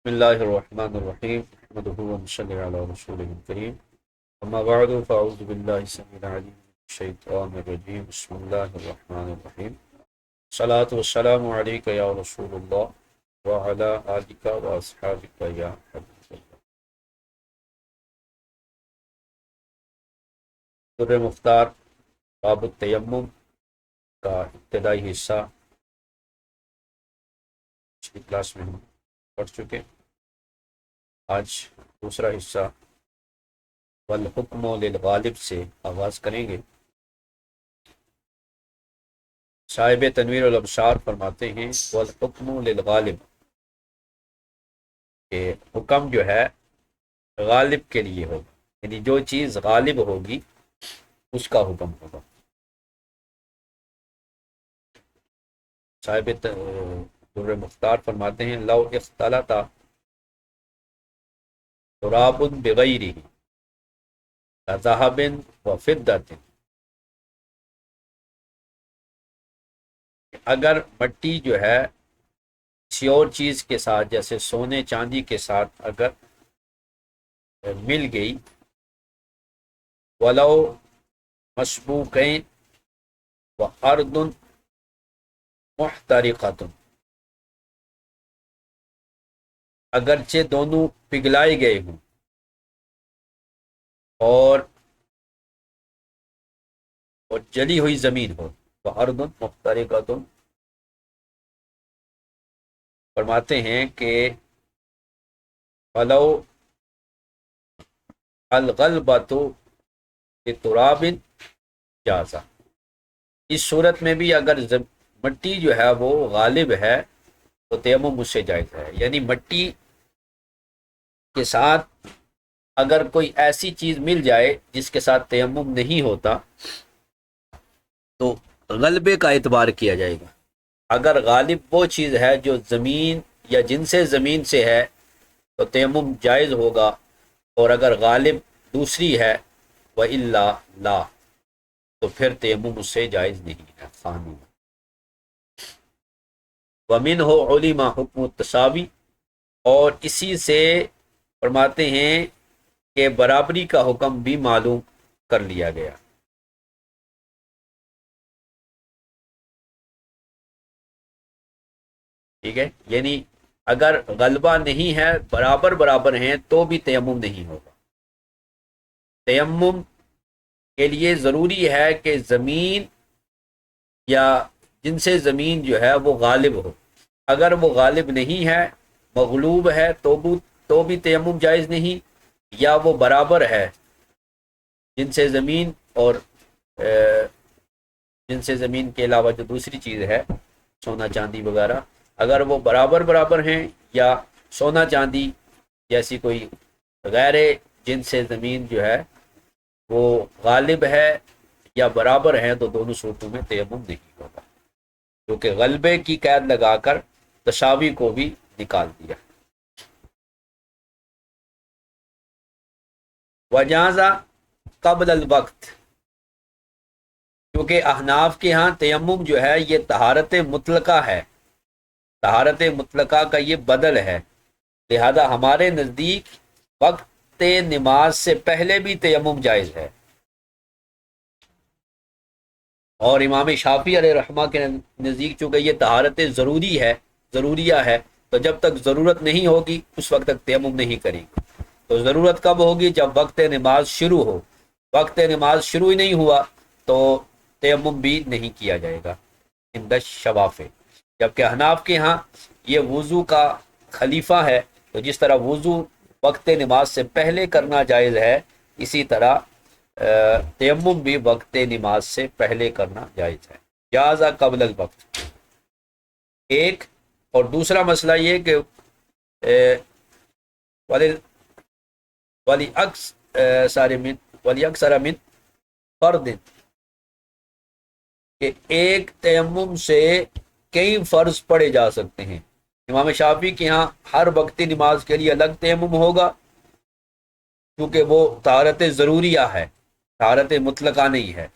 بسم الله الرحمن الرحيم نحمده ونصلي على رسوله الكريم أما بعد فأعوذ بالله السميع العليم من الشيطان الرجيم بسم الله الرحمن الرحيم الصلاة والسلام عليك يا رسول الله وعلى آلك وأصحابك يا حبيب الله. در مختار باب التیمم کا ابتدائی حصہ پچھلی کلاس میں ہم پڑھ چکے. آج دوسرا حصہ والحکم للغالب سے آغاز کریں گے. صاحب تنویر الابصار فرماتے ہیں والحکم للغالب، کہ حکم جو ہے غالب کے لیے ہوگا، یعنی جو چیز غالب ہوگی اس کا حکم ہوگا. صاحب در مختار فرماتے ہیں لو اختلط تراب بغیرہ ذهب وفضة، اگر مٹی جو ہے کسی اور چیز کے ساتھ جیسے سونے چاندی کے ساتھ اگر مل گئی، ولو مسبوقین وارض محترقۃ، اگرچہ دونوں پگھلائے گئے ہوں اور جلی ہوئی زمین ہو. وارض محترقۃ فرماتے ہیں کہ فلو الغلبۃ بتراب جازا، اس صورت میں بھی اگر مٹی جو ہے وہ غالب ہے تو تیمم اس سے جائز ہے. یعنی مٹی کے ساتھ اگر کوئی ایسی چیز مل جائے جس کے ساتھ تیمم نہیں ہوتا تو غلبے کا اعتبار کیا جائے گا. اگر غالب وہ چیز ہے جو زمین یا جن سے زمین سے ہے تو تیمم جائز ہوگا، اور اگر غالب دوسری ہے وَإِلَّا لا، تو پھر تیمم اس سے جائز نہیں ہے. خانون وَمِنْهُ عُلِمَ حُکْمُ التساوی، اور اسی سے فرماتے ہیں کہ برابری کا حکم بھی معلوم کر لیا گیا. ٹھیک ہے، یعنی اگر غلبہ نہیں ہے، برابر برابر ہیں، تو بھی تیمم نہیں ہوگا. تیمم کے لیے ضروری ہے کہ زمین یا جن سے زمین جو ہے وہ غالب ہو. اگر وہ غالب نہیں ہے، مغلوب ہے، تو بھی تیمم جائز نہیں، یا وہ برابر ہے جن سے زمین اور جن سے زمین کے علاوہ جو دوسری چیز ہے سونا چاندی وغیرہ، اگر وہ برابر ہیں یا سونا چاندی جیسی کوئی غیر جن سے زمین جو ہے وہ غالب ہے یا برابر ہیں، تو دونوں صورتوں میں تیمم نہیں ہوگا، کیونکہ غلبے کی قید لگا کر تساوی کو بھی نکال دیا. وجازہ قبل الوقت، کیونکہ احناف کے ہاں تیمم جو ہے یہ طہارت مطلقہ ہے، طہارت مطلقہ کا یہ بدل ہے، لہذا ہمارے نزدیک وقت نماز سے پہلے بھی تیمم جائز ہے. اور امام شافعی علیہ رحمہ کے نزدیک چونکہ یہ طہارت ضروری ہے، ضروریہ ہے، تو جب تک ضرورت نہیں ہوگی اس وقت تک تیمم نہیں کریں گے. تو ضرورت کب ہوگی؟ جب وقت نماز شروع ہو. وقت نماز شروع ہی نہیں ہوا تو تیمم بھی نہیں کیا جائے گا عند الشوافع. جبکہ احناف کے ہاں یہ وضو کا خلیفہ ہے، تو جس طرح وضو وقت نماز سے پہلے کرنا جائز ہے، اسی طرح تیمم بھی وقت نماز سے پہلے کرنا جائز ہے. جازا قبل الوقت ایک، اور دوسرا مسئلہ یہ کہ ولی اکثر من فرد، کہ ایک تیمم سے کئی فرض پڑھے جا سکتے ہیں. امام شافعی کے ہاں ہر وقتی نماز کے لیے الگ تیمم ہوگا، کیونکہ وہ طہارت ضروریہ ہے، طہارت مطلقہ نہیں ہے.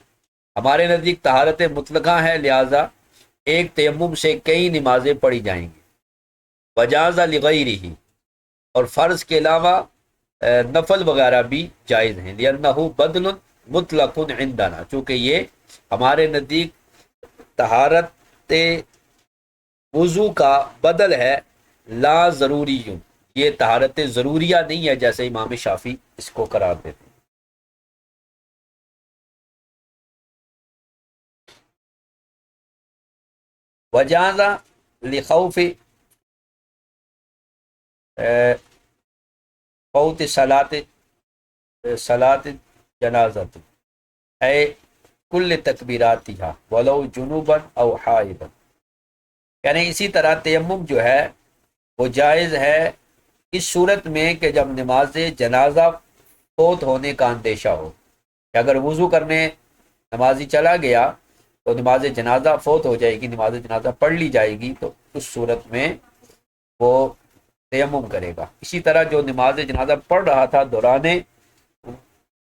ہمارے نزدیک طہارت مطلقہ ہے، لہذا ایک تیمم سے کئی نمازیں پڑھی جائیں گی. وجاز لغیرہ، اور فرض کے علاوہ نفل وغیرہ بھی جائز ہیں، لأنہ بدل مطلق عندنا، چونکہ یہ ہمارے نزدیک طہارت وضو کا بدل ہے، لا ضروری، یہ طہارت ضروریہ نہیں ہے جیسے امام شافعی اس کو قرار دیتے ہیں۔ وجازہ لخوف فوت صلاۃ جنازت اے کل تکبیراتھا ولو جنوبا او حائضا، یعنی اسی طرح تیمم جو ہے وہ جائز ہے اس صورت میں کہ جب نماز جنازہ فوت ہونے کا اندیشہ ہو، کہ اگر وضو کرنے نمازی چلا گیا تو نماز جنازہ فوت ہو جائے گی، نماز جنازہ پڑھ لی جائے گی، تو اس صورت میں وہ تیمم کرے گا۔ اسی طرح جو نماز جنازہ پڑھ رہا تھا دوران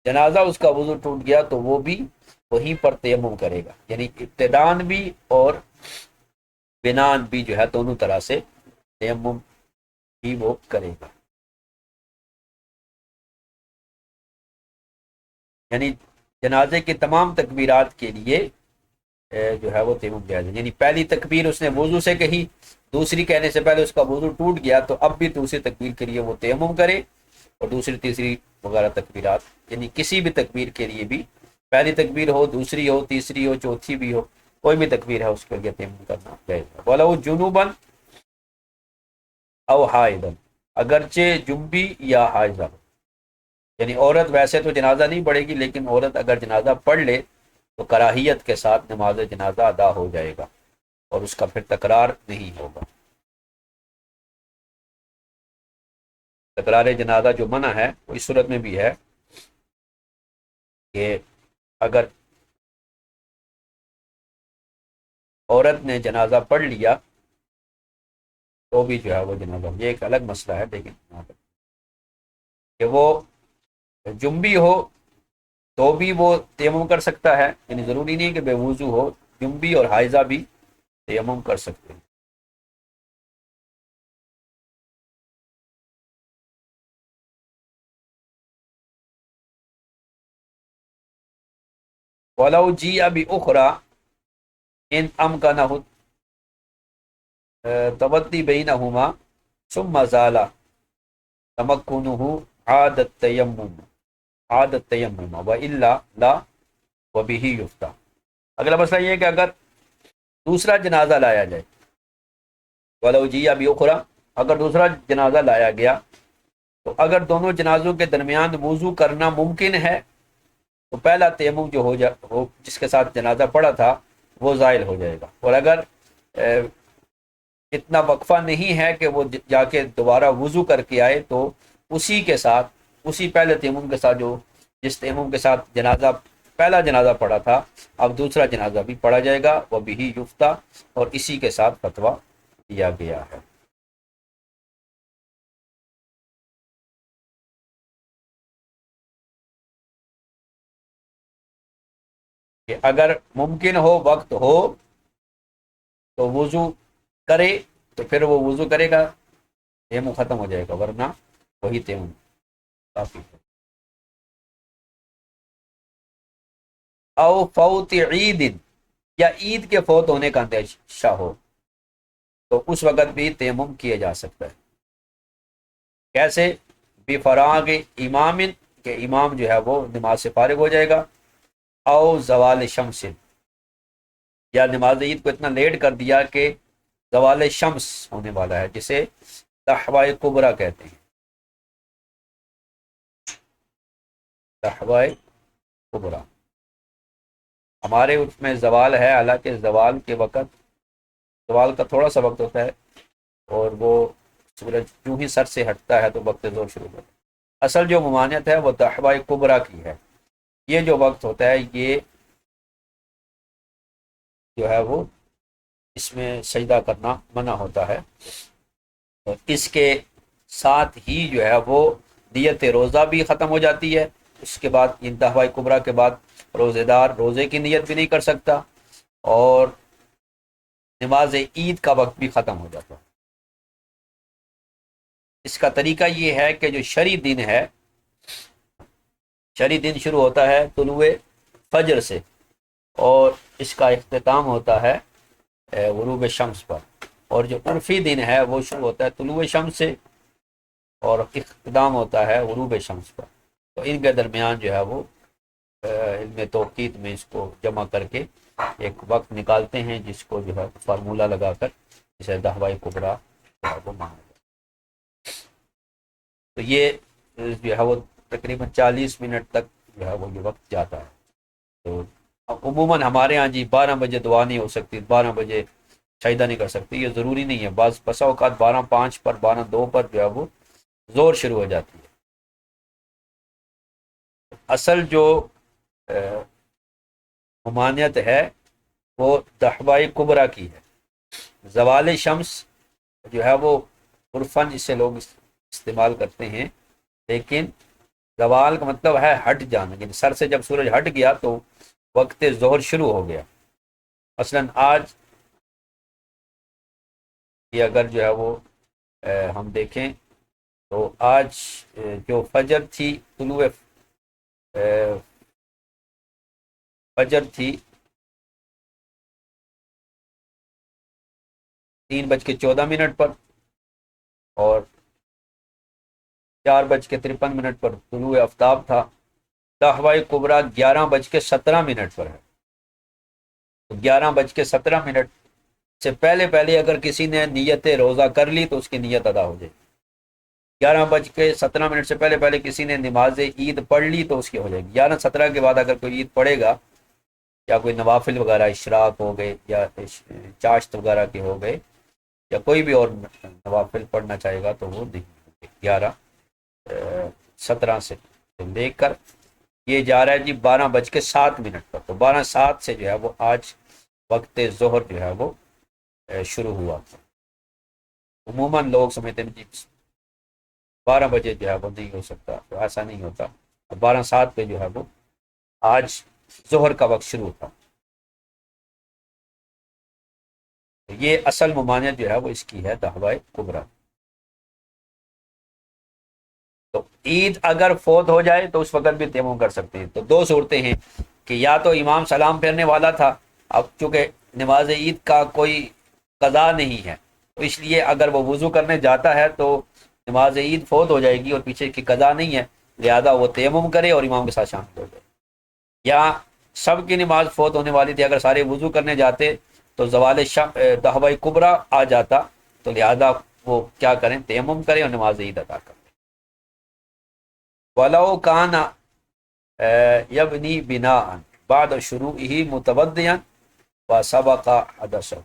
جنازہ اس کا وضو ٹوٹ گیا تو وہ بھی وہیں پر تیمم کرے گا، یعنی ابتدان بھی اور بنان بھی جو ہے دونوں طرح سے تیمم ہی وہ کرے گا، یعنی جنازے کے تمام تکبیرات کے لیے جو ہے وہ تیمم جائز ہے، یعنی پہلی تکبیر اس نے وضو سے کہی، دوسری کہنے سے پہلے اس کا وضو ٹوٹ گیا تو اب بھی دوسری تکبیر کے لیے وہ تیمم کرے، اور دوسری تیسری وغیرہ تکبیرات، یعنی کسی بھی تکبیر کے لیے بھی، پہلی تکبیر ہو، دوسری ہو، تیسری ہو، چوتھی بھی ہو، کوئی بھی تکبیر ہے اس کے لیے تیمم کرنا جائز ہے۔ وَلَوْ جُنُوبًا او حائضًا، اگرچہ جنبی یا حائضہ، یعنی عورت ویسے تو جنازہ نہیں پڑھے گی، لیکن عورت اگر جنازہ پڑھ لے تو کراہیت کے ساتھ نماز جنازہ ادا ہو جائے گا اور اس کا پھر تکرار نہیں ہوگا۔ تکرار جنازہ جو منع ہے وہ اس صورت میں بھی ہے کہ اگر عورت نے جنازہ پڑھ لیا تو بھی جو ہے وہ جنازہ، یہ ایک الگ مسئلہ ہے، لیکن کہ وہ جنبی ہو تو بھی وہ تیمم کر سکتا ہے، یعنی ضروری نہیں کہ بے وضو ہو، جنبی اور حائضہ بھی تیمم کر سکتے ہیں۔ وَلَوْ جِیَ بِأُخْرَى إِنْ أَمْكَنَهُ التَّوَدِّي بَيْنَهُمَا ثُمَّ زَالَ تَمَكُّنُهُ عَادَ التَّيَمُّمَ وَإِلَّا لَا وَبِهِ يُفْتَى۔ اگلا مسئلہ یہ ہے کہ اگر دوسرا جنازہ لایا جائے، وَلَوْ جِیَ بِأُخْرَى، اگر دوسرا جنازہ لایا گیا تو اگر دونوں جنازوں کے درمیان وضو کرنا ممکن ہے تو پہلا تیمم جو ہو جس کے ساتھ جنازہ پڑا تھا وہ زائل ہو جائے گا، اور اگر اتنا وقفہ نہیں ہے کہ وہ جا کے دوبارہ وضو کر کے آئے تو اسی کے ساتھ، اسی پہلے تیمم کے ساتھ، جو جس تیمم کے ساتھ جنازہ پہلا جنازہ پڑا تھا اب دوسرا جنازہ بھی پڑھا جائے گا، وہ بھی یفتہ، اور اسی کے ساتھ فتویٰ دیا گیا ہے۔ کہ اگر ممکن ہو، وقت ہو تو وضو کرے تو پھر وہ وضو کرے گا، تیمم ختم ہو جائے گا، ورنہ وہی تیمم کافی ہے۔ او فوت عید، یا عید کے فوت ہونے کا اندیشہ ہو تو اس وقت بھی تیمم کیا جا سکتا ہے۔ کیسے؟ بفراغ امام، کہ امام جو ہے وہ نماز سے فارغ ہو جائے گا، او زوال شمس، یا نماز عید کو اتنا لیٹ کر دیا کہ زوال شمس ہونے والا ہے، جسے لحظہ کبریٰ کہتے ہیں، لحظہ کبریٰ۔ ہمارے اس میں زوال ہے، حالانکہ زوال کے وقت، زوال کا تھوڑا سا وقت ہوتا ہے اور وہ سورج جو ہی سر سے ہٹتا ہے تو وقت زور شروع ہوتا ہے۔ اصل جو ممانعت ہے وہ لحظہ کبریٰ کی ہے، یہ جو وقت ہوتا ہے یہ جو ہے وہ اس میں سجدہ کرنا منع ہوتا ہے، اور اس کے ساتھ ہی جو ہے وہ نیت روزہ بھی ختم ہو جاتی ہے، اس کے بعد انتہائی کبریٰ کے بعد روزے دار روزے کی نیت بھی نہیں کر سکتا، اور نماز عید کا وقت بھی ختم ہو جاتا ہے۔ اس کا طریقہ یہ ہے کہ جو شرعی دن ہے، شرعی دن شروع ہوتا ہے طلوع فجر سے، اور اس کا اختتام ہوتا ہے غروب شمس پر، اور جو عرفی دن ہے وہ شروع ہوتا ہے طلوع شمس سے اور اختتام ہوتا ہے غروب شمس پر۔ تو ان کے درمیان جو ہے وہ علم توقیت میں اس کو جمع کر کے ایک وقت نکالتے ہیں، جس کو جو ہے فارمولہ لگا کر جسے دہوائے کبریٰ جو ہے وہ مانا جاتا ہے۔ تو یہ جو ہے وہ تقریباً 40 منٹ تک جو ہے وہ یہ وقت جاتا ہے۔ تو عموماً ہمارے ہاں جی 12 بجے دعا نہیں ہو سکتی، 12 بجے سجدہ نہیں کر سکتی، یہ ضروری نہیں ہے، بسا اوقات 12:05 پر 12:02 پر جو ہے وہ زور شروع ہو جاتی ہے۔ اصل جو ممانعت ہے وہ دہوائے کبریٰ کی ہے۔ زوال شمس جو ہے وہ عرفاً اسے لوگ استعمال کرتے ہیں، لیکن زوال کا مطلب ہے ہٹ جانا، یعنی سر سے جب سورج ہٹ گیا تو وقت ظہر شروع ہو گیا۔ مثلاً آج یہ اگر جو ہے وہ ہم دیکھیں تو آج جو فجر تھی، طلوع فجر تھی 3:14 پر، اور 4:53 پر طلوع آفتاب تھا۔ دہوائے کبریٰ 11:17 پر ہے۔ تو 11:17 سے پہلے پہلے اگر کسی نے نیت روزہ کر لی تو اس کی نیت ادا ہو جائے گی۔ 11:17 سے پہلے پہلے کسی نے نماز عید پڑھ لی تو اس کی ہو جائے گی۔ 11:17 کے بعد اگر کوئی عید پڑھے گا، یا کوئی نوافل وغیرہ اشراق ہو گئے یا چاشت وغیرہ کے ہو گئے، یا کوئی بھی اور نوافل پڑھنا چاہے گا تو وہ نہیں ہوگے۔ 11:17 سے لے کر یہ جا رہا ہے جی 12:07 پر، تو 12:07 سے جو ہے وہ آج وقت ظہر جو ہے وہ شروع ہوا تھا۔ عموماً لوگ سمجھتے ہیں جی 12 بجے جو ہے وہ نہیں ہو سکتا، تو ایسا نہیں ہوتا۔ 12:07 پہ جو ہے وہ آج ظہر کا وقت شروع تھا۔ یہ اصل ممانعت جو ہے وہ اس کی ہے دہوائے کبریٰ۔ تو عید اگر فوت ہو جائے تو اس وقت بھی تیمم کر سکتے ہیں۔ تو دو صورتیں ہیں کہ یا تو امام سلام پھیرنے والا تھا، اب چونکہ نماز عید کا کوئی قضا نہیں ہے، تو اس لیے اگر وہ وضو کرنے جاتا ہے تو نماز عید فوت ہو جائے گی اور پیچھے کی قضا نہیں ہے، لہذا وہ تیمم کرے اور امام کے ساتھ شامل ہو جائے۔ یا سب کی نماز فوت ہونے والی تھی، اگر سارے وضو کرنے جاتے تو زوال دہوائے کبریٰ آ جاتا، تو لہذا وہ کیا کریں، تیمم کریں اور نماز عید ادا کریں۔ وَلَوْ كَانَ يَبْنِي بِنَاءً بَعْدَ شُرُوعِهِ مُتَوَضِّئًا وَسَبَقَ حَدَثَهُ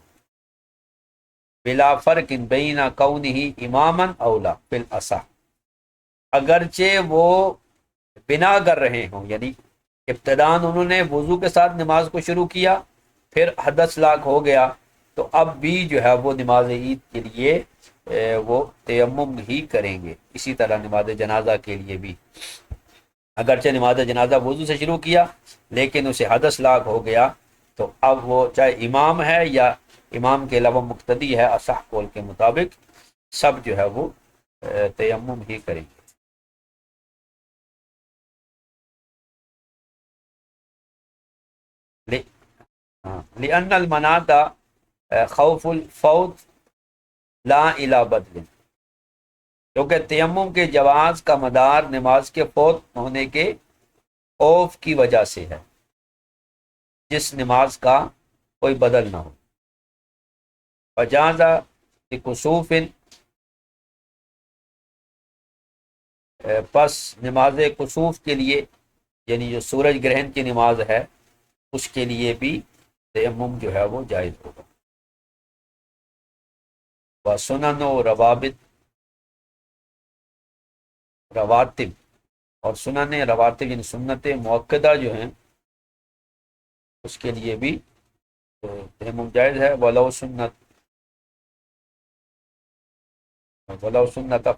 بِلَا فَرْقٍ بَيْنَ كَوْنِهِ إِمَامًا أَوْ لَا فِي الْأَصَحِّ، اگرچہ وہ بنا کر رہے ہوں، یعنی ابتداً انہوں نے وضو کے ساتھ نماز کو شروع کیا، پھر حدث لاحق ہو گیا، تو اب بھی جو ہے وہ نماز عید کے لیے وہ تیمم ہی کریں گے۔ اسی طرح نماز جنازہ کے لیے بھی، اگرچہ نماز جنازہ وضو سے شروع کیا لیکن اسے حدث لاحق ہو گیا، تو اب وہ چاہے امام ہے یا امام کے علاوہ مقتدی ہے، اصح قول کے مطابق سب جو ہے وہ تیمم ہی کریں گے۔ لأن المناط خوف الفوت لا الى بدل، کیونکہ تیمم کے جواز کا مدار نماز کے فوت ہونے کے خوف کی وجہ سے ہے، جس نماز کا کوئی بدل نہ ہو۔ فجاز کسوف، پس نماز کسوف کے لیے، یعنی جو سورج گرہن کی نماز ہے، اس کے لیے بھی تیمم جو ہے وہ جائز ہوگا۔ وسنن و رواتب، اور سنن رواتب یعنی سنت مؤکدہ جو ہیں اس کے لیے بھی تیمم جائز ہے۔ ولو سنت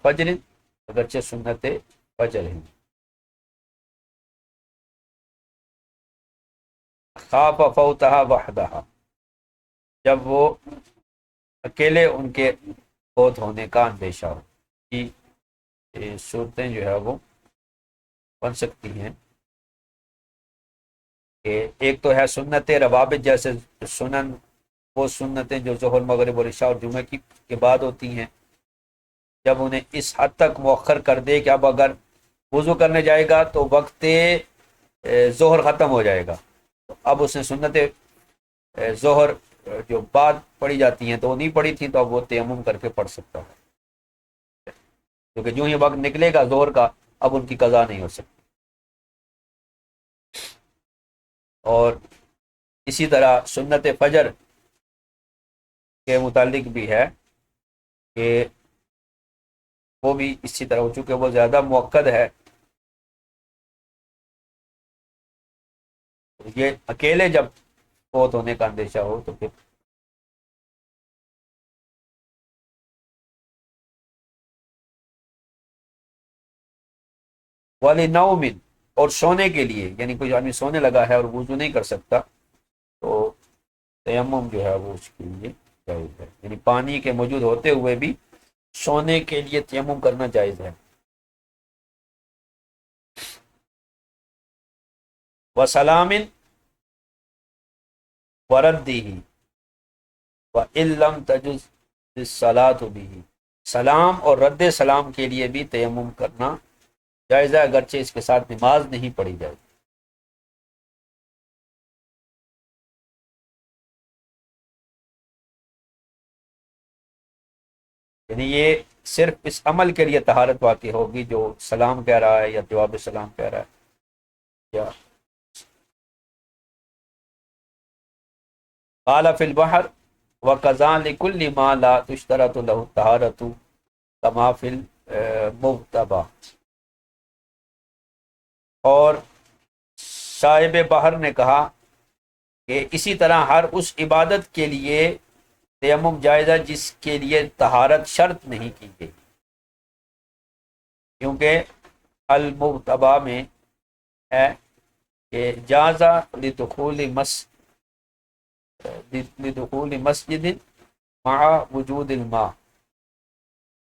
فجر، اگرچہ سنت فجر ہیں۔ خاف فوتها وحدها، جب وہ اکیلے ان کے فوت ہونے کا اندیشہ ہو کہ صورتیں جو ہے وہ بن سکتی ہیں کہ ایک تو ہے سنت روابط، جیسے سنن وہ سنتیں جو ظہر مغرب اور عشاء اور جمعہ کے بعد ہوتی ہیں، جب انہیں اس حد تک مؤخر کر دے کہ اب اگر وضو کرنے جائے گا تو وقت ظہر ختم ہو جائے گا، تو اب اس نے سنت ظہر جو بعد پڑھی جاتی ہیں تو وہ نہیں پڑھی تھیں، تو اب وہ تیمم کر کے پڑھ سکتا ہے، کیونکہ جو یہ وقت نکلے گا ظہر کا اب ان کی قضا نہیں ہو سکتی۔ اور اسی طرح سنت فجر کے متعلق بھی ہے کہ وہ بھی اسی طرح ہو، چونکہ وہ زیادہ موقد ہے، یہ اکیلے جب فوت ہونے کا اندیشہ ہو تو پھر والی نومن، اور سونے کے لیے، یعنی کوئی آدمی سونے لگا ہے اور وضو نہیں کر سکتا تو تیمم جو ہے وہ اس کے لیے جائز ہے، یعنی پانی کے موجود ہوتے ہوئے بھی سونے کے لیے تیمم کرنا جائز ہے۔ وسلام وردی وَإِن لَّمْ تَجُزْ الصَّلَاةُ بِهِ، سلام اور رد سلام کے لیے بھی تیمم کرنا جائز ہے، اگرچہ اس کے ساتھ نماز نہیں پڑھی جائے۔ یعنی یہ صرف اس عمل کے لیے طہارت واقع ہوگی جو سلام کہہ رہا ہے یا جواب سلام کہہ رہا ہے، یا قال فی البحر وَقَضَى لِكُلِّ مَا لَا تُشْتَرَطُ لَهُ الطَّهَارَةُ كَمَا فِي الْمُغْتَبَى، اور صاحب بحر نے کہا کہ اسی طرح ہر اس عبادت کے لیے تیمم جائز ہے جس کے لیے طہارت شرط نہیں کی گئی، کیونکہ المغتبہ میں ہے کہ جازہ لدخول مسجد مع وجود الماء،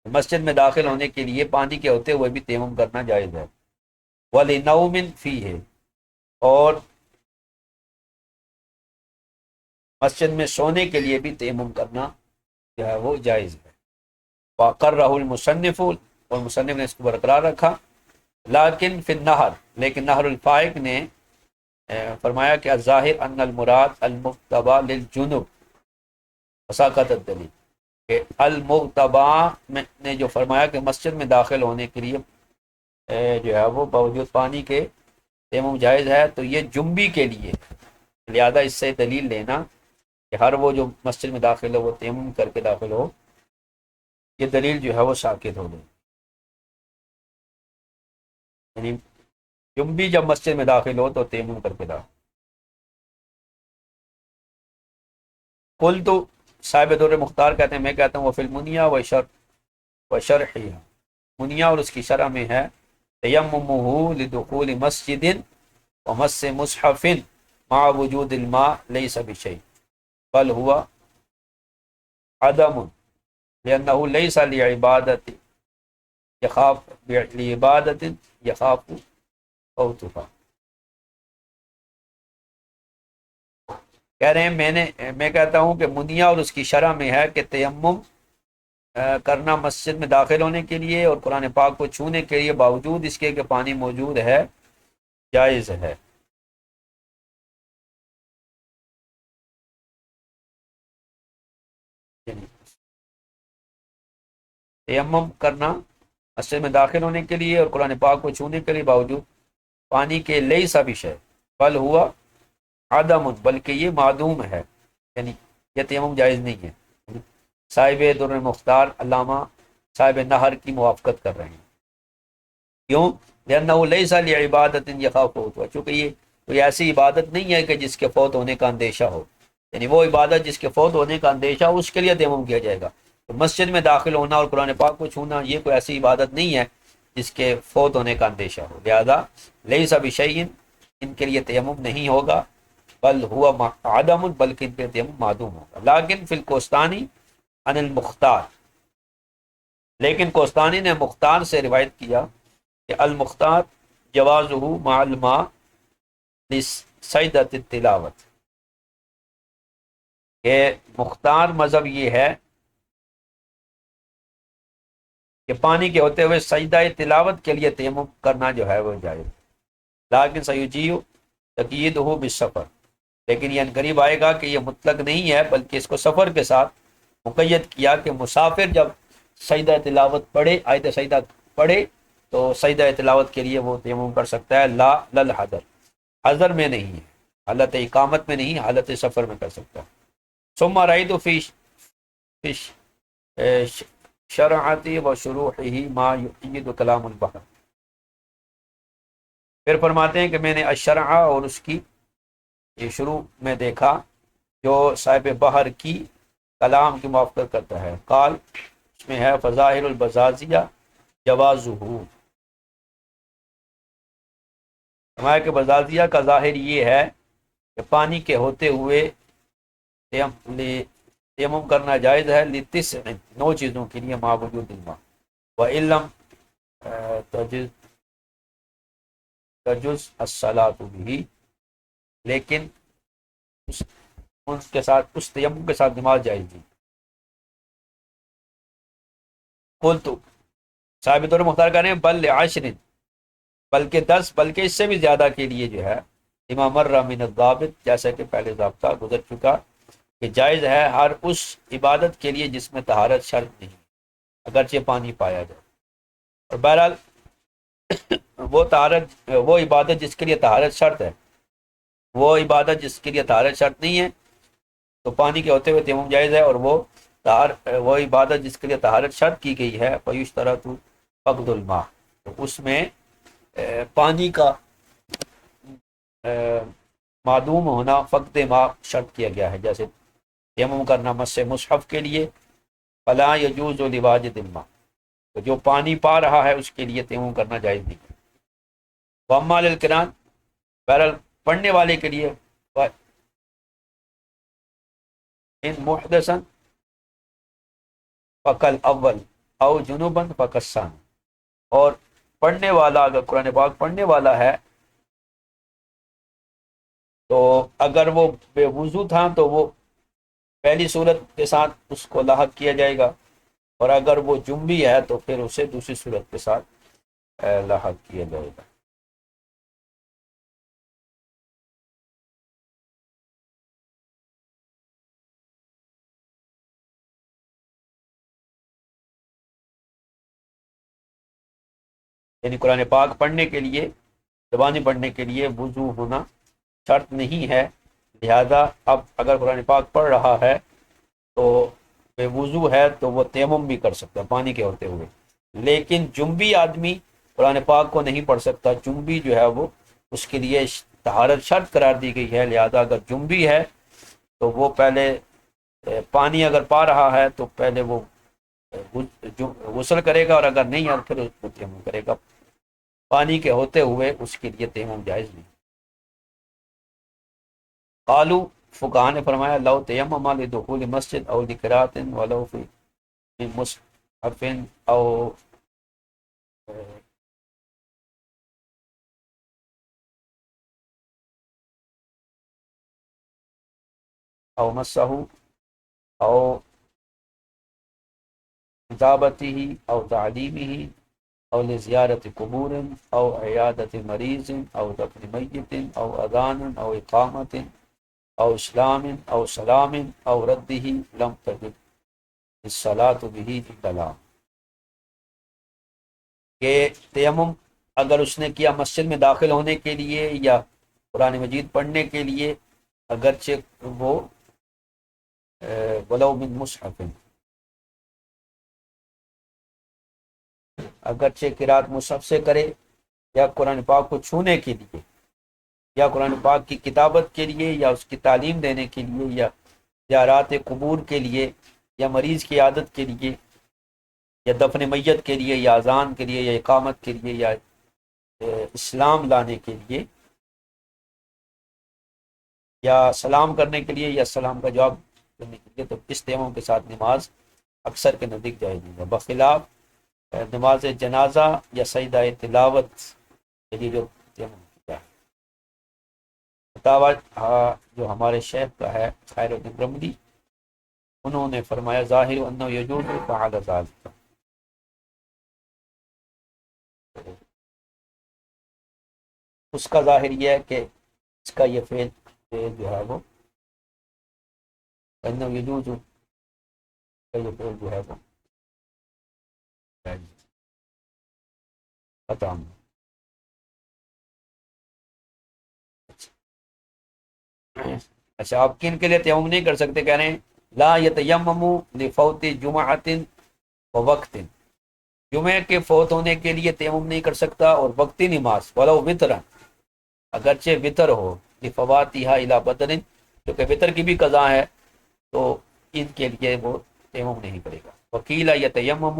مسجد میں داخل ہونے کے لیے پانی کے ہوتے ہوئے بھی تیمم کرنا جائز ہے۔ وَلِنَوْمٍ فِيهِ، اور مسجد میں سونے کے لیے بھی تیمم کرنا جو ہے وہ جائز ہے۔ وَقَرَّهُ الْمُصَنِّفُ، اور مصنف نے اس کو برقرار رکھا، لیکن فی النہر، لیکن نہر الفائق نے فرمایا کہ الظاہر ان المراد المغتبہ للجنب وساقط الدلیل، کہ المغتبہ نے جو فرمایا کہ مسجد میں داخل ہونے کے لیے جو ہے وہ باوجود پانی کے تیمم جائز ہے، تو یہ جنبی کے لیے، لہذا اس سے دلیل لینا کہ ہر وہ جو مسجد میں داخل ہو وہ تیمم کر کے داخل ہو، یہ دلیل جو ہے وہ ساقط ہو گئی، یعنی جنبی جب مسجد میں داخل ہو تو تیمم کر کے داخل۔ قل تو صاحب دور مختار کہتے ہیں، میں کہتا ہوں وہ فی المنیا و شرحیہ، منیا اور اس کی شرح میں ہے تیممہ لدخول مسجد ومس مصحف مع وجود الماء لیس بشیء بل ہوا عدم لأنہ لیس لعبادت یخاف فوتها۔ کہہ رہے ہیں میں کہتا ہوں کہ منیا اور اس کی شرح میں ہے کہ تیمم کرنا مسجد میں داخل ہونے کے لیے اور قرآن پاک کو چھونے کے لیے باوجود اس کے کہ پانی موجود ہے جائز ہے۔ تیمم کرنا مسجد میں داخل ہونے کے لیے اور قرآن پاک کو چھونے کے لیے باوجود پانی کے لیس بشیء بل ہوا عدم، بلکہ یہ معدوم ہے، یعنی یہ تیمم جائز نہیں ہے۔ صاحب در مختار علامہ صاحب نہر کی موافقت کر رہے ہیں، کیوں؟ لأنه ليس لعبادت یخاف فوتها، چونکہ یہ کوئی ایسی عبادت نہیں ہے کہ جس کے فوت ہونے کا اندیشہ ہو، یعنی وہ عبادت جس کے فوت ہونے کا اندیشہ ہو اس کے لیے تیمم کیا جائے گا، تو مسجد میں داخل ہونا اور قرآن پاک کو چھونا یہ کوئی ایسی عبادت نہیں ہے جس کے فوت ہونے کا اندیشہ ہو، لہذا لیس بشیء ان کے لیے تیمم نہیں ہوگا، بل ہوا عدم، بلکہ ان کے تیمم معدوم ہوگا۔ لیکن فی الکوستانی عن المختار، لیکن کوستانی نے مختار سے روایت کیا کہ المختار جوازہ مع الماء لسیدۃ التلاوت، کہ مختار مذہب یہ ہے کہ پانی کے ہوتے ہوئے سجدہ تلاوت کے لیے تیمم کرنا جو ہے وہ جائز، لیکن سیجیء تقییدہ بالسفر، لیکن یہ قریب آئے گا کہ یہ مطلق نہیں ہے، بلکہ اس کو سفر کے ساتھ مقید کیا کہ مسافر جب سجدہ تلاوت پڑھے، آیت سجدہ پڑھے تو سجدہ تلاوت کے لیے وہ تیمم کر سکتا ہے، لا للحضر، حضر میں نہیں ہے، حالت اقامت میں نہیں، حالت سفر میں کر سکتا ہے۔ ثم رأيت في شرعتی و شروحہ ما یؤید کلام البحر، پھر فرماتے ہیں کہ میں نے الشرع اور اس کی یہ شروع میں دیکھا جو صاحب بحر کی کلام کی موافقت کرتا ہے، قال اس میں ہے فظاہر البزازیہ جوازہ، فرمایا کہ بزازیہ کا ظاہر یہ ہے کہ پانی کے ہوتے ہوئے تیمم کرنا جائز ہے، لتسع 9 چیزوں کے لیے، ما وجود الماء وإن لم تجز الصلاة به، لیکن ان کے ساتھ اس تیمم کے ساتھ نماز جائز نہیں۔ قلت صاحب دور مختار کہہ رہے ہیں بل لعشر، بلکہ 10، بلکہ اس سے بھی زیادہ کے لیے جو ہے، لما مر من الضابط، جیسا کہ پہلے ضابطہ گزر چکا کہ جائز ہے ہر اس عبادت کے لیے جس میں طہارت شرط نہیں، اگرچہ پانی پایا جائے، اور بہرحال وہ عبادت جس کے لیے طہارت شرط ہے، وہ عبادت جس کے لیے طہارت شرط نہیں ہے تو پانی کے ہوتے ہوئے تیمم جائز ہے، اور وہ عبادت جس کے لیے طہارت شرط کی گئی ہے فیشترط فقد الماء، تو اس میں پانی کا معدوم ہونا، فقد ماء شرط کیا گیا ہے، جیسے تیمم کرنا مس مصحف کے لیے فلا یجوز لواجد الماء، تو جو پانی پا رہا ہے اس کے لیے تیمم کرنا جائز نہیں۔ واما للقران، بہرحال پڑھنے والے کے لیے، ان محدثا فقل اول او جنوبا فقسان، اور پڑھنے والا اگر قرآن پاک پڑھنے والا ہے تو اگر وہ بے وضو تھا تو وہ پہلی صورت کے ساتھ اس کو لاحق کیا جائے گا، اور اگر وہ جنبی ہے تو پھر اسے دوسری صورت کے ساتھ لاحق کیا جائے گا۔ یعنی قرآن پاک پڑھنے کے لیے، زبانی پڑھنے کے لیے وضو ہونا شرط نہیں ہے، لہذا اب اگر قرآن پاک پڑھ رہا ہے تو بے وضو ہے تو وہ تیمم بھی کر سکتا ہے پانی کے ہوتے ہوئے، لیکن جنبی آدمی قرآن پاک کو نہیں پڑھ سکتا، جنبی جو ہے وہ اس کے لیے طہارت شرط قرار دی گئی ہے، لہذا اگر جنبی ہے تو وہ پہلے پانی اگر پا رہا ہے تو پہلے وہ غسل کرے گا، اور اگر نہیں ہے پھر اس کو تیمم کرے گا، پانی کے ہوتے ہوئے اس کے لیے تیمم جائز نہیں۔ قالو، فقہا نے فرمایا لو تیمم لدخول مسجد او لقراءۃ ولو فی مصحف او مسہ او کتابته او تعلیمه او لزیارت قبور او عیادت مریض او دفن میت او اذان او اقامت او اسلام او سلام او رده لم تجد الصلاة به کلام، کہ تیمم اگر اس نے کیا مسجد میں داخل ہونے کے لیے یا قرآن مجید پڑھنے کے لیے، اگرچہ وہ ولو من مصحف، اگرچہ قرات مصحف سے کرے، یا قرآن پاک کو چھونے کے لیے، یا قرآن پاک کی کتابت کے لیے، یا اس کی تعلیم دینے کے لیے، یا زیارات قبور کے لیے، یا مریض کی عادت کے لیے، یا دفن میت کے لیے، یا اذان کے لیے، یا اقامت کے لیے، یا اسلام لانے کے لیے، یا سلام کرنے کے لیے، یا سلام کا جواب دینے کے لیے، تو اس تیمم کے ساتھ نماز اکثر کے نزدیک جائز نہیں ہے، بخلاف نماز جنازہ یا سجدہ تلاوت کے لیے جو تیمم کیا ہے، فتاوی جو ہمارے شیخ کا ہے خیر الدین رملی، انہوں نے فرمایا ظاہر انه یجوز فعل ذلك، اس کا ظاہر یہ ہے کہ اس کا یہ فعل جو ہے وہ انه یجوز کا یہ فعل جو ہے وہ پتہ ہوں۔ اچھا آپ کن کے لیے تیمم نہیں کر سکتے؟ کہہ رہے ہیں لا یتیمم لفوت جمعۃ ووقت، جمعے کے فوت ہونے کے لیے تیمم نہیں کر سکتا، اور وقتی نماز ولو وطرا، اگرچہ وطر ہو، لفواتها الی بدر، کیونکہ وطر کی بھی قضا ہے تو ان کے لیے وہ تیمم نہیں کرے گا۔ وکیل یتیمم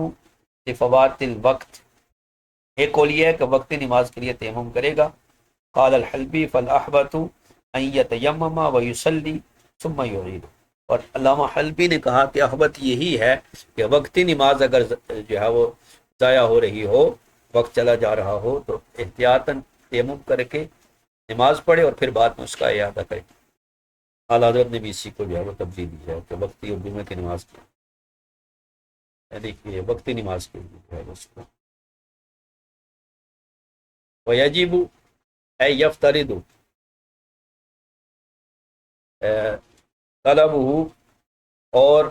لفوات الوقت، ایک قول یہ ہے کہ وقتی نماز کے لیے تیمم کرے گا۔ قال الحلبی فالاحوط ان یتیمم ویصلی ثم یعید، اور علامہ حلبی نے کہا کہ احوط یہی ہے کہ وقتی نماز اگر جو ہے وہ ضائع ہو رہی ہو، وقت چلا جا رہا ہو، تو احتیاطاً تیمم کر کے نماز پڑھے اور پھر بعد میں اس کا اعادہ کرے۔ اعلیٰ حضرت نے بھی اسی کو جو ہے وہ تبدیل دی ہے کہ وقتی اور جمعہ کی نماز کی، یعنی کہ وقتی نماز کے لیے جو ہے اس کو ویجب اے یفترض طلبہ، اور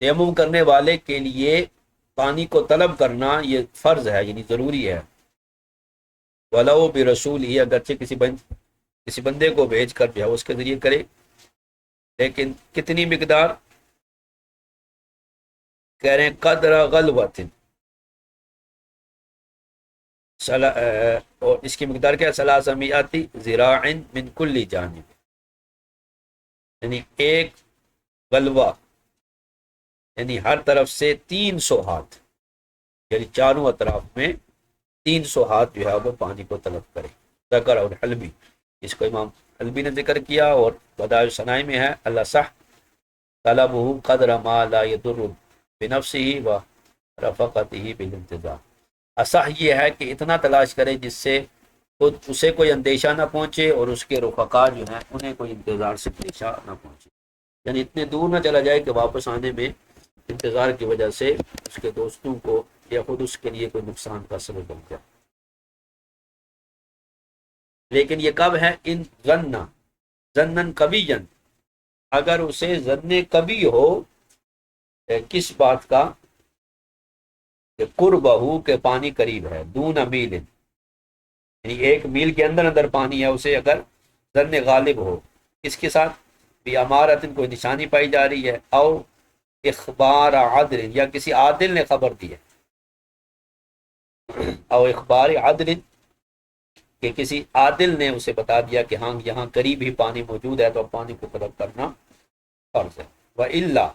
تیمم کرنے والے کے لیے پانی کو طلب کرنا یہ فرض ہے، یعنی ضروری ہے۔ ولو برسول ہی، اگرچہ کسی بندے کو بھیج کر جو ہے اس کے ذریعے کرے، لیکن کتنی مقدار؟ کہہ رہے ہیں قدر غلوۃ، اور اس کی مقدار کیا ہے؟ ثلاثمائۃ ذراع من کل جانب، یعنی ایک غلوہ یعنی ہر طرف سے 300 ہاتھ، یعنی چاروں اطراف میں 300 ہاتھ جو ہے وہ پانی کو طلب کرے۔ ذکر اور حلبی، اس کو امام حلبی نے ذکر کیا، اور بدائع الصنائع میں ہے اللہ صح طلبہ قدر ما لا يضر بنفسه ورفقته بالانتظار، اصح یہ ہے کہ اتنا تلاش کرے جس سے خود اسے کوئی اندیشہ نہ پہنچے اور اس کے رفقا جو ہیں انہیں کوئی انتظار سے اندیشہ نہ پہنچے، یعنی اتنے دور نہ چلا جائے کہ واپس آنے میں انتظار کی وجہ سے اس کے دوستوں کو یا خود اس کے لیے کوئی نقصان کا سبب بن جائے۔ لیکن یہ کب ہے؟ ان ظنن قویًا، اگر اسے ظن کبھی ہو کس بات کا؟ کہ قربہ، کہ پانی قریب ہے، دون میل، یعنی 1 میل کے اندر اندر پانی ہے، اسے اگر ظن غالب ہو، اس کے ساتھ بھی امارت کوئی نشانی پائی جا رہی ہے، او اخبار عدل، یا کسی عادل نے خبر دی ہے، او اخبار عدل، کہ کسی عادل نے اسے بتا دیا کہ ہاں یہاں قریب ہی پانی موجود ہے، تو اب پانی کو طلب کرنا فرض ہے۔ وَإِلَّا،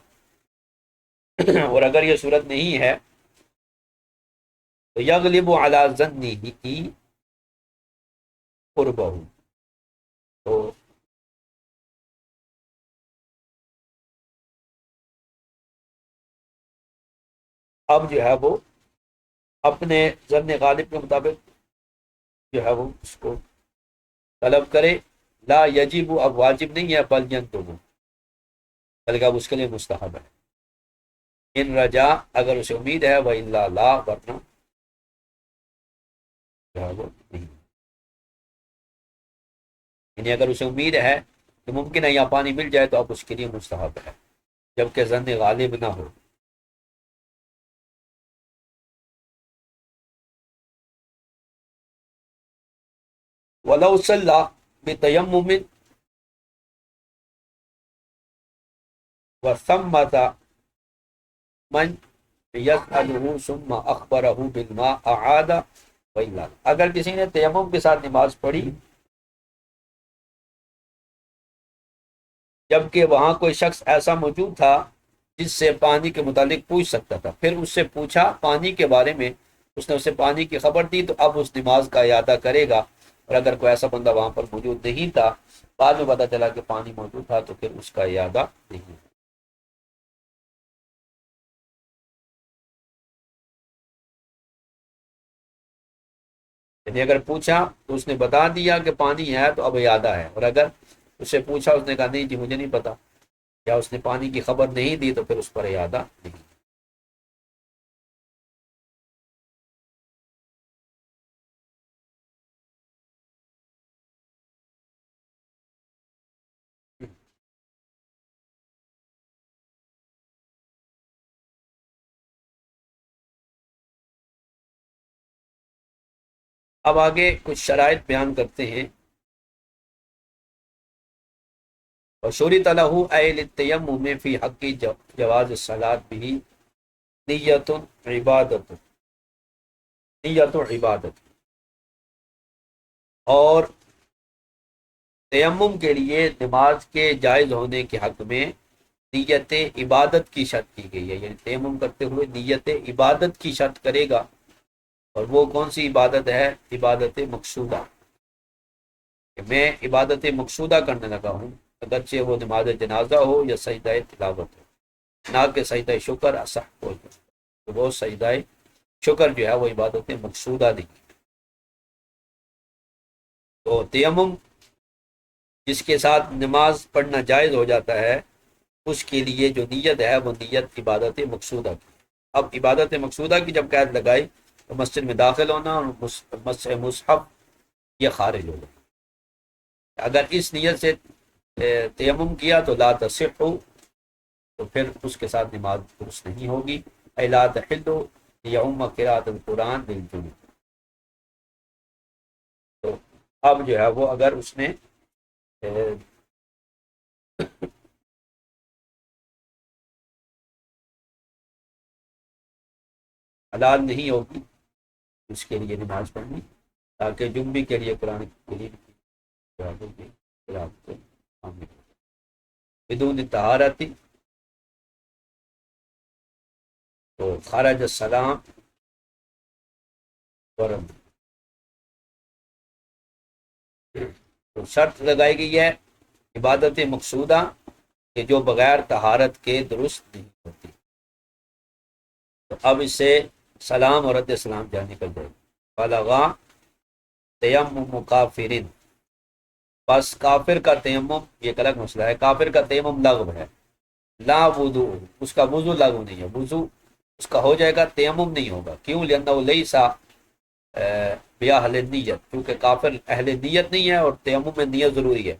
اور اگر یہ صورت نہیں ہے تو یغلب علی ظنہ قربہ، تو اب جو ہے وہ اپنے ظن غالب کے مطابق جو ہے وہ اس کو طلب کرے۔ لا یجب، اب واجب نہیں ہے، بل ینطب، بلکہ اب اس کے لیے مستحب ہے۔ ان رجا، اگر اسے امید ہے، وَإِلَّا لا، ورنہ جو ہے وہ نہیں، یعنی اگر اسے امید ہے کہ ممکن ہے یہاں پانی مل جائے تو اب اس کے لیے مستحب ہے، جبکہ ظن غالب نہ ہو۔ وَلَوْ صَلَّى بِتَيَمُّمٍ وَثَمَّةَ مَنْ يَسْأَلُهُ ثُمَّ أَخْبَرَهُ بِالْمَاءِ أَعَادَ وَإِلَّا، اگر کسی نے تیمم کے ساتھ نماز پڑھی جبکہ وہاں کوئی شخص ایسا موجود تھا جس سے پانی کے متعلق پوچھ سکتا تھا، پھر اس سے پوچھا پانی کے بارے میں، اس نے اسے پانی کی خبر دی، تو اب اس نماز کا اعادہ کرے گا، اور اگر کوئی ایسا بندہ وہاں پر موجود نہیں تھا، بعد میں پتا چلا کہ پانی موجود تھا، تو پھر اس کا اعادہ نہیں۔ یعنی اگر پوچھا تو اس نے بتا دیا کہ پانی ہے تو اب اعادہ ہے، اور اگر اس سے پوچھا اس نے کہا نہیں جی مجھے نہیں پتا، یا اس نے پانی کی خبر نہیں دی، تو پھر اس پر اعادہ نہیں۔ اب آگے کچھ شرائط بیان کرتے ہیں۔ وشرط له أي للتيمم في حق جواز الصلاة به نیت عبادت، نیت عبادت، اور تیمم کے لیے نماز کے جائز ہونے کے حق میں نیت عبادت کی شرط کی گئی ہے، یعنی تیمم کرتے ہوئے نیت عبادت کی شرط کرے گا، اور وہ کون سی عبادت ہے؟ عبادت مقصودہ، کہ میں عبادت مقصودہ کرنے لگا ہوں، اگرچہ وہ نماز جنازہ ہو یا سجدہ تلاوت ہو، نہ کہ سجدہ شکر اصح ہو، تو وہ سجدہ شکر جو ہے وہ عبادت مقصودہ نہیں۔ تو تیمم جس کے ساتھ نماز پڑھنا جائز ہو جاتا ہے، اس کے لیے جو نیت ہے وہ نیت عبادت مقصودہ کی۔ اب عبادت مقصودہ کی جب قید لگائی تو مسجد میں داخل ہونا اور مسح مصحف یہ خارج ہو گیا۔ اگر اس نیت سے تیمم کیا تو لا تصح، تو پھر اس کے ساتھ نماز درست نہیں ہوگی۔ لا تحل یوم قراءۃ القرآن بالجنوب، تو اب جو ہے وہ اگر اس نے حلال نہیں ہوگی اس کے لیے نماز پڑھنی، تاکہ جنبی کے لیے قرآن کریم بدون طہارت تو خارج السلام ورم، تو شرط لگائی گئی ہے عبادت مقصودہ کہ جو بغیر طہارت کے درست نہیں ہوتی۔ تو اب اس سے سلام اور رد سلام جہاں نکل جائے گا۔ بلغا تیمم کافرن، بس کافر کا تیمم یہ ایک الگ مسئلہ ہے، کافر کا تیمم لغو ہے، لا وضو، اس کا وضو لغو نہیں ہے، وضو اس کا ہو جائے گا، تیمم نہیں ہوگا۔ کیوں؟ لأنہ لیسا باہل نیت، کیونکہ کافر اہل نیت نہیں ہے، اور تیمم میں نیت ضروری ہے۔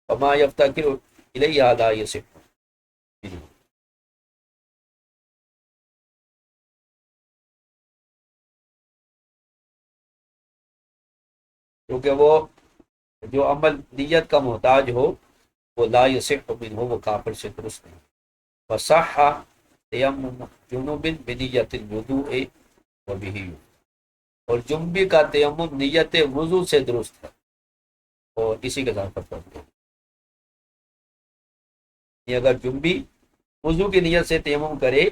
وما یفتقر الیہ لا یصح، کیونکہ وہ جو عمل نیت کا محتاج ہو وہ لا یصح منہ، وہ کافر سے درست نہیں۔ وصح تیمم جنوب بنیت الوضوء وبہ، اور جنبی کا تیمم نیت وضو سے درست ہے، اور اسی کے ساتھ پڑھتے ہیں۔ اگر جنبی وضو کی نیت سے تیمم کرے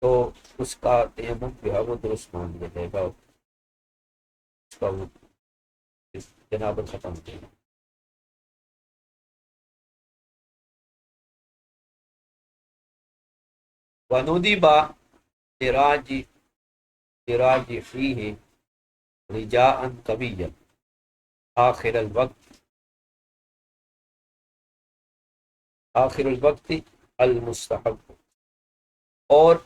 تو اس کا تیمم جو ہے وہ درست مان لیا جائے گا، اس کا وہ جنابت ختم ہو جائے گا۔ وندب سراج فیہ رجاء قویا آخر الوقت، آخر الوقت المستحب، اور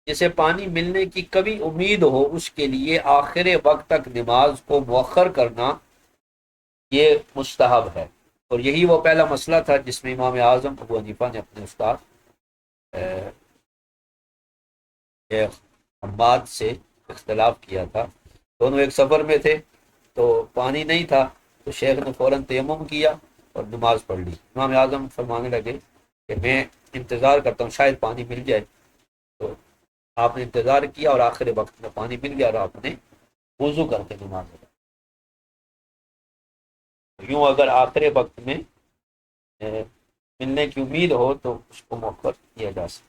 جسے پانی ملنے کی کبھی امید ہو اس کے لیے آخر وقت تک نماز کو مؤخر کرنا یہ مستحب ہے۔ اور یہی وہ پہلا مسئلہ تھا جس میں امام اعظم ابو حنیفہ نے اپنے استاد حماد سے اختلاف کیا تھا۔ دونوں ایک سفر میں تھے تو پانی نہیں تھا، تو شیخ نے فوراً تیمم کیا اور نماز پڑھ لی۔ امام اعظم فرمانے لگے کہ میں انتظار کرتا ہوں شاید پانی مل جائے، تو آپ نے انتظار کیا اور آخر وقت میں پانی مل گیا اور آپ نے وضو کر کے نماز پڑھی۔ یوں اگر آخر وقت میں ملنے کی امید ہو تو اس کو مؤخر کیا جا سکتا۔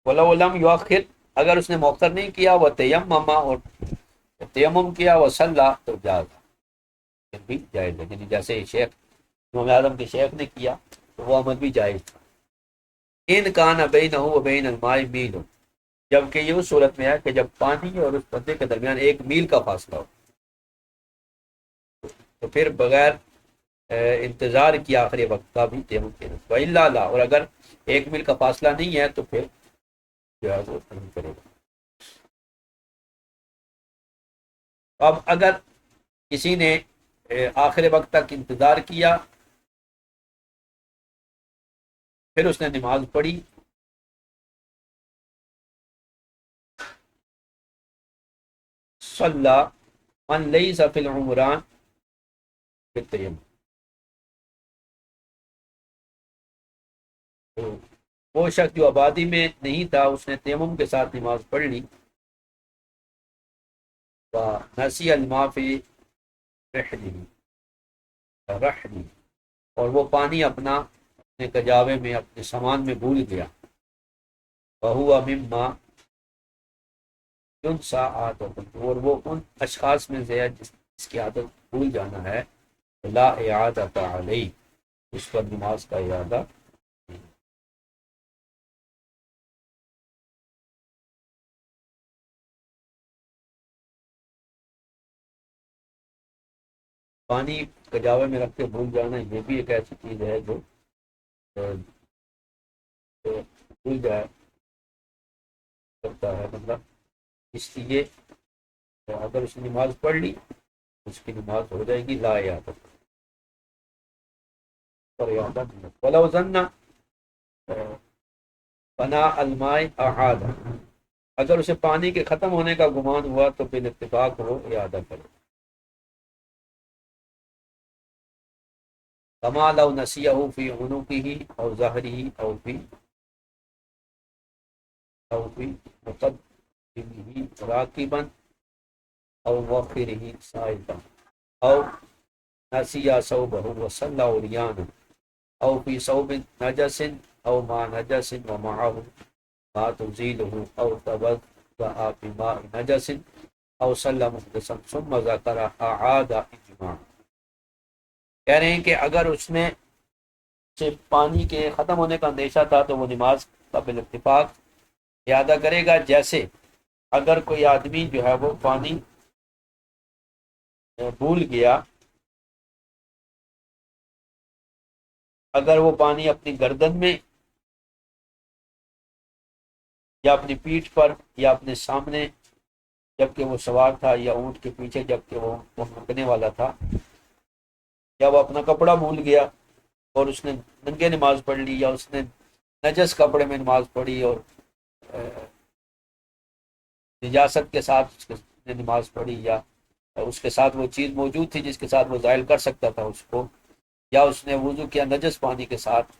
ولو لم یؤخر، اگر اس نے مؤخر نہیں کیا، وہ تیمم، اور تیمم کیا، وہ صلی تو جائز، پھر بھی جائز ہے۔ یعنی جیسے شیخ امام اعظم کے شیخ نے کیا تو وہ عمل بھی جائز تھا۔ ان کان بینہ و بین الماء میل، جبکہ یہ اس صورت میں ہے کہ جب پانی اور اس بندے کے درمیان 1 میل کا فاصلہ ہو، تو پھر بغیر انتظار کی آخری وقت کا بھی تیمم کیا جائے گا، لا، اور اگر 1 میل کا فاصلہ نہیں ہے تو پھر جو ہے وہ نہیں کرے گا۔ اب اگر کسی نے آخر وقت تک انتظار کیا، پھر اس نے نماز پڑھی، صلی من لیس فی العمران بالتیمم، تو وہ شخص جو آبادی میں نہیں تھا اس نے تیمم کے ساتھ نماز پڑھ لی، نسی الماء فی رحلی، اور وہ پانی اپنے کجاوے میں اپنے سامان میں بھول گیا، وہو مما ینسیٰ عادۃ، اور وہ ان اشخاص میں سے ہے جس کی عادت بھول جانا ہے، لا اعادۃ علیہ، اس پر نماز کا اعادہ نہیں۔ پانی کجاوے میں رکھ کے بھول جانا یہ بھی ایک ایسی چیز ہے جو بھول جائے کرتا ہے، مطلب اس لیے اگر اس نے نماز پڑھ لی اس کی نماز ہو جائے گی لا اعادۃ، پر اعادہ نہیں۔ ولو ظن فناء الماء اعاد، اگر اسے پانی کے ختم ہونے کا گمان ہوا تو بالاتفاق وہ اعادہ کرے، کما لو نسیہ فی عنقہ او ظہرہ او فی مقدمہ راکبا او مؤخرہ سائقا او نسیہ ثوبہ وصلی عریانا او فی ثوب نجس او ما نجس ومعہ ما تزیلہ او توضأ بماء نجس او صلی محدثا ثم ذکر اعاد اجماع۔ کہہ رہے ہیں کہ اگر اس نے سے پانی کے ختم ہونے کا اندیشہ تھا تو وہ نماز کا بالاتفاق اعادہ کرے گا، جیسے اگر کوئی آدمی جو ہے وہ پانی بھول گیا، اگر وہ پانی اپنی گردن میں یا اپنی پیٹھ پر یا اپنے سامنے جبکہ وہ سوار تھا، یا اونٹ کے پیچھے جبکہ وہ مکنے والا تھا، یا وہ اپنا کپڑا بھول گیا اور اس نے ننگے نماز پڑھ لی، یا اس نے نجس کپڑے میں نماز پڑھی اور نجاست کے ساتھ اس نے نماز پڑھی، یا اس کے ساتھ وہ چیز موجود تھی جس کے ساتھ وہ زائل کر سکتا تھا اس کو، یا اس نے وضو کیا نجس پانی کے ساتھ،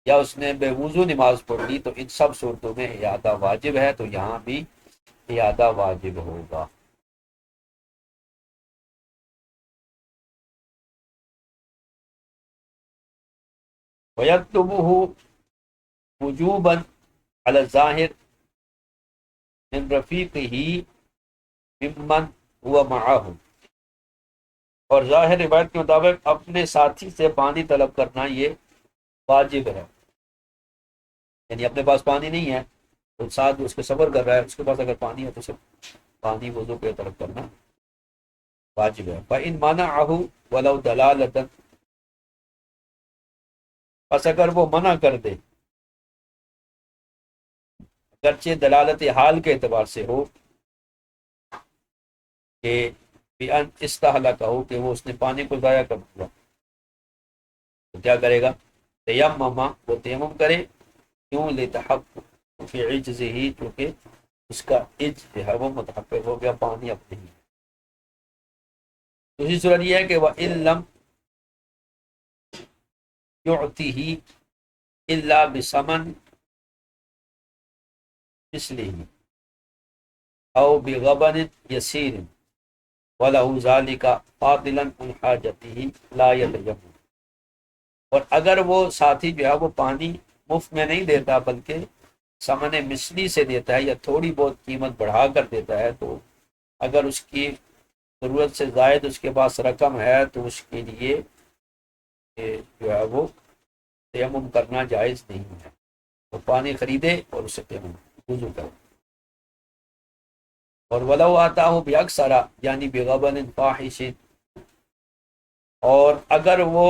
یا اس نے بے وضو نماز پڑھ لی، تو ان سب صورتوں میں اعادہ واجب ہے، تو یہاں بھی اعادہ واجب ہوگا۔ وَيَكْتُبُهُ وُجُوبًا عَلَى الظَّاهِرِ مِنْ رَفِيقِهِ مِمَّنْ هُوَ مَعَهُ، اور ظاہر روایت کے مطابق اپنے ساتھی سے پانی طلب کرنا یہ واجب ہے، یعنی اپنے پاس پانی نہیں ہے تو ساتھ اس کے صبر کر رہا ہے، اس کے پاس اگر پانی ہے تو اسے پانی وضو کے طلب کرنا واجب ہے۔ فَإِنْ مَنَعَهُ وَلَوْ دَلَالَةً، پس اگر وہ منع کر دے اگرچہ دلالت حال کے اعتبار سے ہو کہ بِأَنْ اسْتَهْلَكَهُ، کہ وہ اس نے پانی کو ضائع کر دیا، تو کیا کرے گا؟ تیمم، وہ تیمم کرے، کیوں؟ لِتَحَقُّقِ فِي عِجْزِهِ، کیونکہ اس کا عجز جو ہے وہ متحقق ہو گیا، پانی اپنے ہی۔ دوسری صورت یہ ہے کہ وَإِن لَمْ يُعْتِهِ إِلَّا بِثَمَنٍ مِثْلِهِ أَوْ بِغَبَنٍ يَسِيرٍ وَلَهُ ذَلِكَ فَاضِلًا عَنْ حَاجَتِهِ لَا يَتَيَمَّمُ، اور اگر وہ ساتھی جو ہے وہ پانی مفت میں نہیں دیتا بلکہ ثمن مثلی سے دیتا ہے یا تھوڑی بہت قیمت بڑھا کر دیتا ہے، تو اگر اس کی ضرورت سے زائد اس کے پاس رقم ہے تو اس کے لیے کہ جو ہے وہ تیمم کرنا جائز نہیں ہے، تو پانی خریدے اور اسے تیمم وضو کرے۔ اور ولو آتا ہو بیکثرا یعنی بغبن فاحش، اور اگر وہ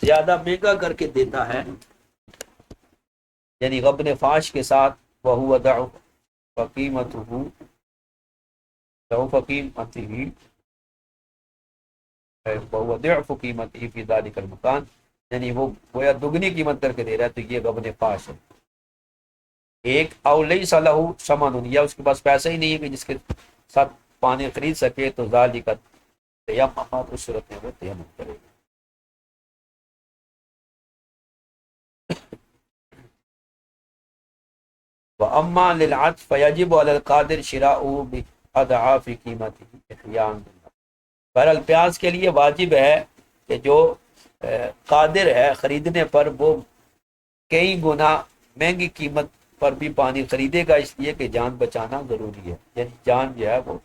زیادہ مہنگا کر کے دیتا ہے یعنی غبن فاش کے ساتھ، وہو ضعف فقیمتہ، ضعف قیمتہ، وہو ضعف قیمتہ فی ذلک المکان، یعنی وہ گویا دگنی قیمت کر کے دے رہا ہے، تو یہ غبن فاش ہے۔ ایک او لیس لہ ثمن، یا اس کے پاس پیسہ ہی نہیں ہے کہ جس کے ساتھ پانی خرید سکے، تو ذالک تیمم، اس صورت میں وہ تیمم کرے گا۔ وَأَمَّا لِلْعَطْفِ فَيَجِبُ عَلَى الْقَادِرِ شِرَاؤُهُ بِأَضْعَافِ قِیمَتِهِ احیاءً۔ بہرحال پیاز کے لیے واجب ہے کہ جو قادر ہے خریدنے پر، وہ کئی گنا مہنگی قیمت پر بھی پانی خریدے گا، اس لیے کہ جان بچانا ضروری ہے، یعنی جان جو ہے وہ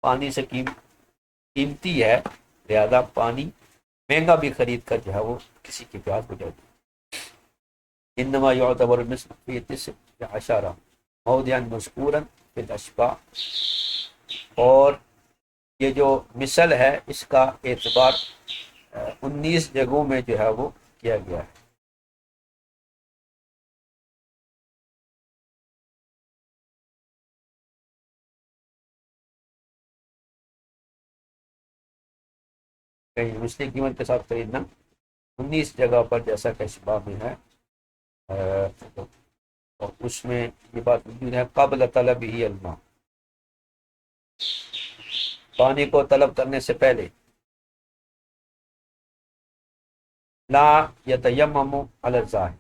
پانی سے قیمتی ہے، لہذا پانی مہنگا بھی خرید کر جو ہے وہ کسی کی پیاس بجھائے گی۔ انما یعتبر المثل فی 19 موضعا مذکورا فی الاشباع، اور یہ جو مثل ہے اس کا اعتبار 19 جگہوں میں جو ہے وہ کیا گیا ہے۔ کہیں مثلی قیمت کے ساتھ خریدنا 19 جگہ پر جیسا کہ اشباع میں ہے، اور اس میں یہ بات موجود ہے قبل طلب ہی الماء، پانی کو طلب کرنے سے پہلے، لا یتیمم علی الظاہر،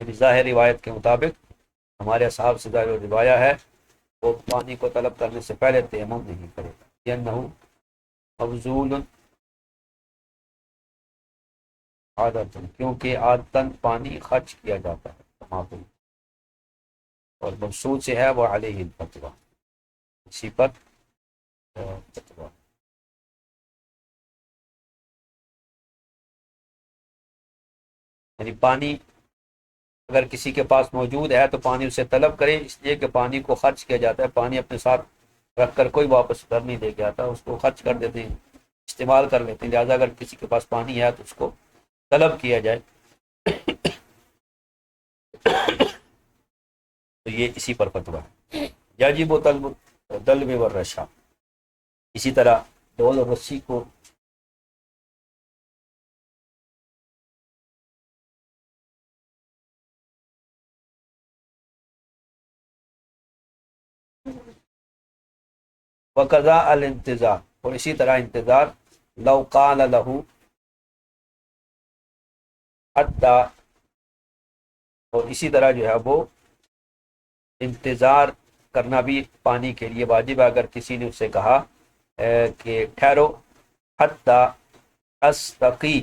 یعنی ظاہر روایت کے مطابق ہمارے اصحاب سے ظاہر روایہ ہے وہ پانی کو طلب کرنے سے پہلے تیمم نہیں کرے گا، لأنہ مبذول عادت، کیونکہ عادتاً پانی خرچ کیا جاتا ہے تمام، اور مقصود سے ہے وہ علیہ الفتویٰ، اسی پر فتویٰ۔ یعنی پانی اگر کسی کے پاس موجود ہے تو پانی اسے طلب کرے، اس لیے کہ پانی کو خرچ کیا جاتا ہے، پانی اپنے ساتھ رکھ کر کوئی واپس گھر نہیں لے کے آتا، اس کو خرچ کر دیتے ہیں، استعمال کر لیتے ہیں، لہٰذا اگر کسی کے پاس پانی ہے تو اس کو طلب کیا جائے، تو یہ اسی پر فتویٰ ہے۔ یجب و طلب دلو والرشا، اسی طرح ڈول اور رسی کو وقضاء الانتظار، اور اسی طرح انتظار، لو قال له حتی، اور اسی طرح جو ہے وہ انتظار کرنا بھی پانی کے لیے واجب ہے، اگر کسی نے اس سے کہا کہ ٹھہرو حتی استقی،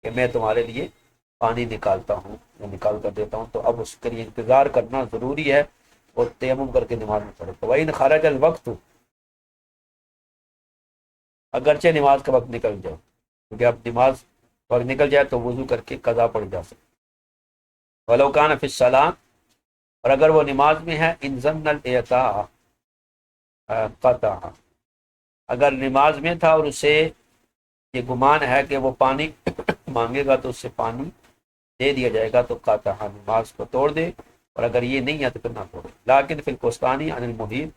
کہ میں تمہارے لیے پانی نکالتا ہوں، میں نکال کر دیتا ہوں، تو اب اس کے لیے انتظار کرنا ضروری ہے اور تیمم کر کے نماز میں پڑھے۔ تو وَإِنْ خَرَجَ الْوَقْتُ، اگرچہ نماز کا وقت نکل جائے، کیونکہ اب نماز وقت نکل جائے تو وضو کر کے قضا پڑ جا سکتی۔ وَلَوْ كَانَ فِي الصَّلَاةِ، اور اگر وہ نماز میں ہے، إِنْ ظَنَّ الْإِعْطَاءَ قَطَعَ، اگر نماز میں تھا اور اسے یہ گمان ہے کہ وہ پانی مانگے گا تو اس سے پانی دے دیا جائے گا، تو قطع، نماز کو توڑ دے، اور اگر یہ نہیں ہے تو پھر نہ توڑے۔ لیکن فی القسطانی عن المحیط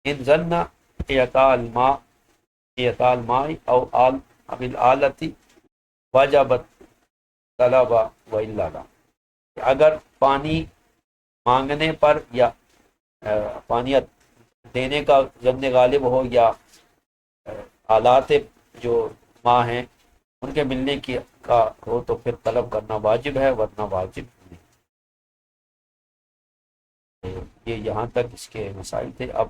ان ظن اعطاء الماء او الآلۃ وجبت طلب والا لا، اگر پانی مانگنے پر یا پانی دینے کا ظن غالب ہو، یا آلات جو ماں ہیں ان کے ملنے کی کا ہو، تو پھر طلب کرنا واجب ہے، ورنہ واجب نہیں۔ یہ یہاں تک اس کے مسائل تھے۔ اب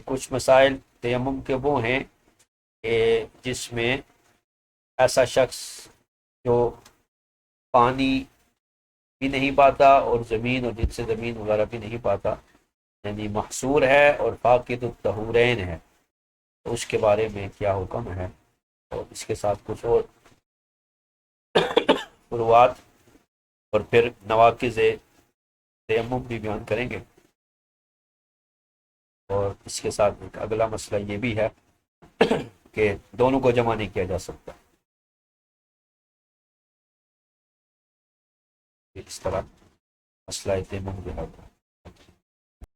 کچھ مسائل تیمم کے وہ ہیں کہ جس میں ایسا شخص جو پانی بھی نہیں پاتا اور زمین اور جن سے زمین وغیرہ بھی نہیں پاتا، یعنی محصور ہے اور فاقد الطہورین ہے، تو اس کے بارے میں کیا حکم ہے۔ اور اس کے ساتھ کچھ اور فروعات اور پھر نواقض تیمم بھی بیان کریں گے. اور اس کے ساتھ ایک اگلا مسئلہ یہ بھی ہے کہ دونوں کو جمع نہیں کیا جا سکتا. اس طرح مسئلہ تیمم جو ہے